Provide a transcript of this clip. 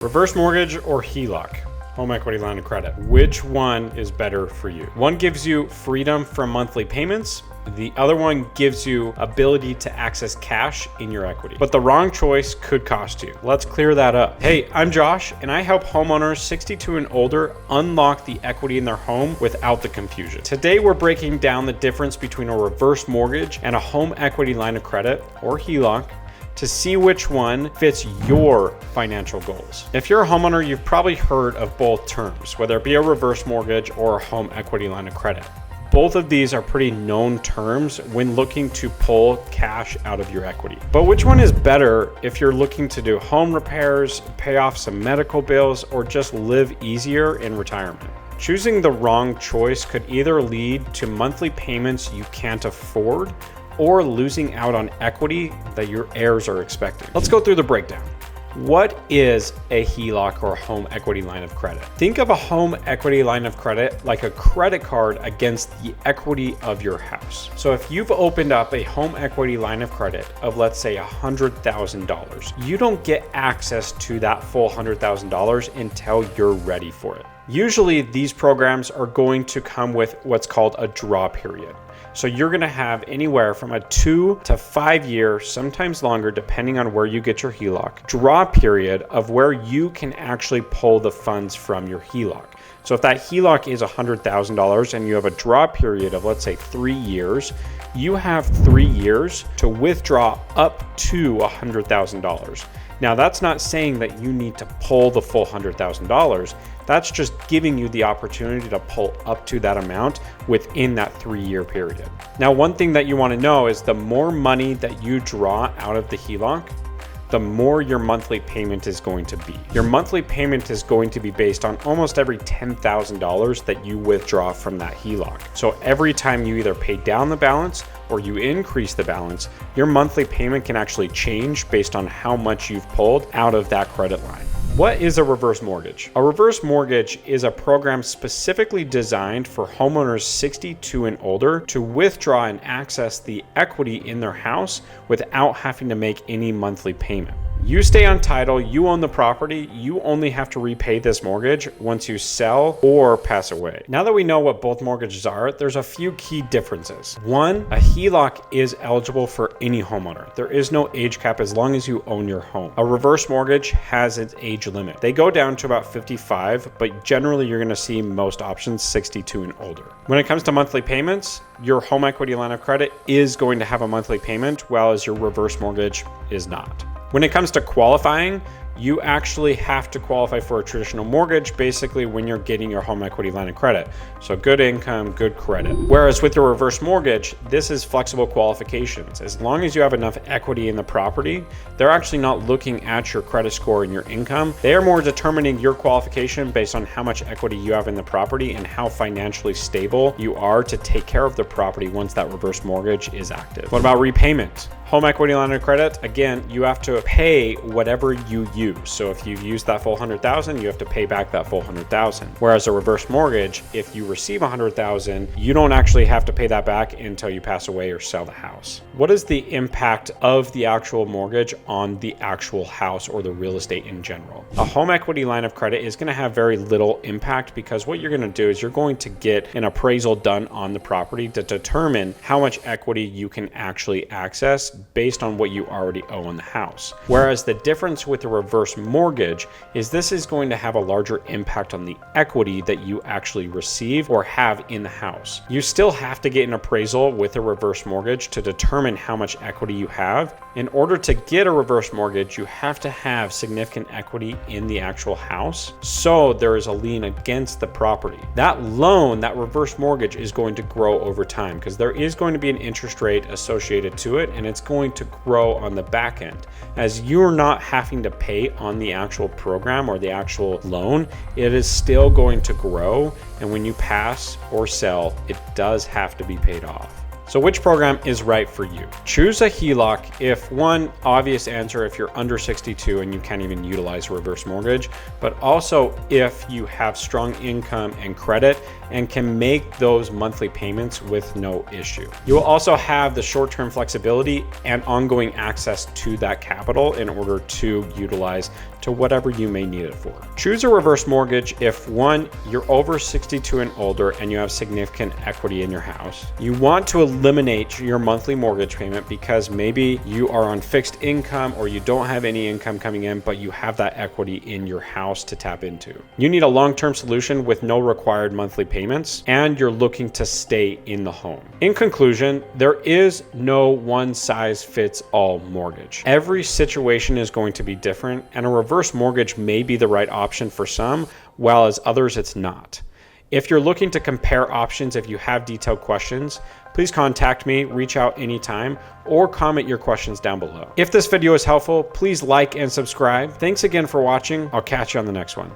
Reverse mortgage or HELOC, home equity line of credit. Which one is better for you? One gives you freedom from monthly payments. The other one gives you ability to access cash in your equity. But the wrong choice could cost you. Let's clear that up. Hey, I'm Josh, and I help homeowners 62 and older unlock the equity in their home without the confusion. Today, we're breaking down the difference between a reverse mortgage and a home equity line of credit, or HELOC, to see which one fits your financial goals. If you're a homeowner, you've probably heard of both terms, whether it be a reverse mortgage or a home equity line of credit. Both of these are pretty known terms when looking to pull cash out of your equity. But which one is better if you're looking to do home repairs, pay off some medical bills, or just live easier in retirement? Choosing the wrong choice could either lead to monthly payments you can't afford or losing out on equity that your heirs are expecting. Let's go through the breakdown. What is a HELOC or home equity line of credit? Think of a home equity line of credit like a credit card against the equity of your house. So if you've opened up a home equity line of credit of, let's say, $100,000, you don't get access to that full $100,000 until you're ready for it. Usually these programs are going to come with what's called a draw period. So you're gonna have anywhere from a 2 to 5 year, sometimes longer, depending on where you get your HELOC, draw period of where you can actually pull the funds from your HELOC. So if that HELOC is $100,000 and you have a draw period of, let's say, 3 years, you have 3 years to withdraw up to $100,000. Now, that's not saying that you need to pull the full $100,000. That's just giving you the opportunity to pull up to that amount within that 3-year period. Now, one thing that you want to know is the more money that you draw out of the HELOC, the more your monthly payment is going to be. Your monthly payment is going to be based on almost every $10,000 that you withdraw from that HELOC. So every time you either pay down the balance or you increase the balance, your monthly payment can actually change based on how much you've pulled out of that credit line. What is a reverse mortgage? A reverse mortgage is a program specifically designed for homeowners 62 and older to withdraw and access the equity in their house without having to make any monthly payment. You stay on title, you own the property, you only have to repay this mortgage once you sell or pass away. Now that we know what both mortgages are, there's a few key differences. One, a HELOC is eligible for any homeowner. There is no age cap as long as you own your home. A reverse mortgage has its age limit. They go down to about 55, but generally you're gonna see most options 62 and older. When it comes to monthly payments, your home equity line of credit is going to have a monthly payment, whereas your reverse mortgage is not. When it comes to qualifying, you actually have to qualify for a traditional mortgage basically when you're getting your home equity line of credit. So good income, good credit. Whereas with your reverse mortgage, this is flexible qualifications. As long as you have enough equity in the property, they're actually not looking at your credit score and your income. They are more determining your qualification based on how much equity you have in the property and how financially stable you are to take care of the property once that reverse mortgage is active. What about repayment? Home equity line of credit, again, you have to pay whatever you use. So if you've used that full $100,000, you have to pay back that full $100,000. Whereas a reverse mortgage, if you receive $100,000, you don't actually have to pay that back until you pass away or sell the house. What is the impact of the actual mortgage on the actual house or the real estate in general? A home equity line of credit is going to have very little impact because what you're going to do is you're going to get an appraisal done on the property to determine how much equity you can actually access based on what you already owe on the house. Whereas the difference with a reverse mortgage is this is going to have a larger impact on the equity that you actually receive or have in the house. You still have to get an appraisal with a reverse mortgage to determine how much equity you have. In order to get a reverse mortgage, you have to have significant equity in the actual house. So there is a lien against the property. That loan, that reverse mortgage, is going to grow over time because there is going to be an interest rate associated to it, and it's going to grow on the back end. As you're not having to pay on the actual program or the actual loan, it is still going to grow. And when you pass or sell, it does have to be paid off. So which program is right for you? Choose a HELOC if one obvious answer, if you're under 62 and you can't even utilize a reverse mortgage, but also if you have strong income and credit and can make those monthly payments with no issue. You will also have the short-term flexibility and ongoing access to that capital in order to utilize to to whatever you may need it for. Choose a reverse mortgage if 1, you're over 62 and older and you have significant equity in your house. You want to eliminate your monthly mortgage payment because maybe you are on fixed income or you don't have any income coming in, but you have that equity in your house to tap into. You need a long-term solution with no required monthly payments, and you're looking to stay in the home. In conclusion, there is no one-size-fits-all mortgage. Every situation is going to be different, and a reverse mortgage may be the right option for some, while as others it's not. If you're looking to compare options, if you have detailed questions, please contact me, reach out anytime, or comment your questions down below. If this video is helpful, please like and subscribe. Thanks again for watching. I'll catch you on the next one.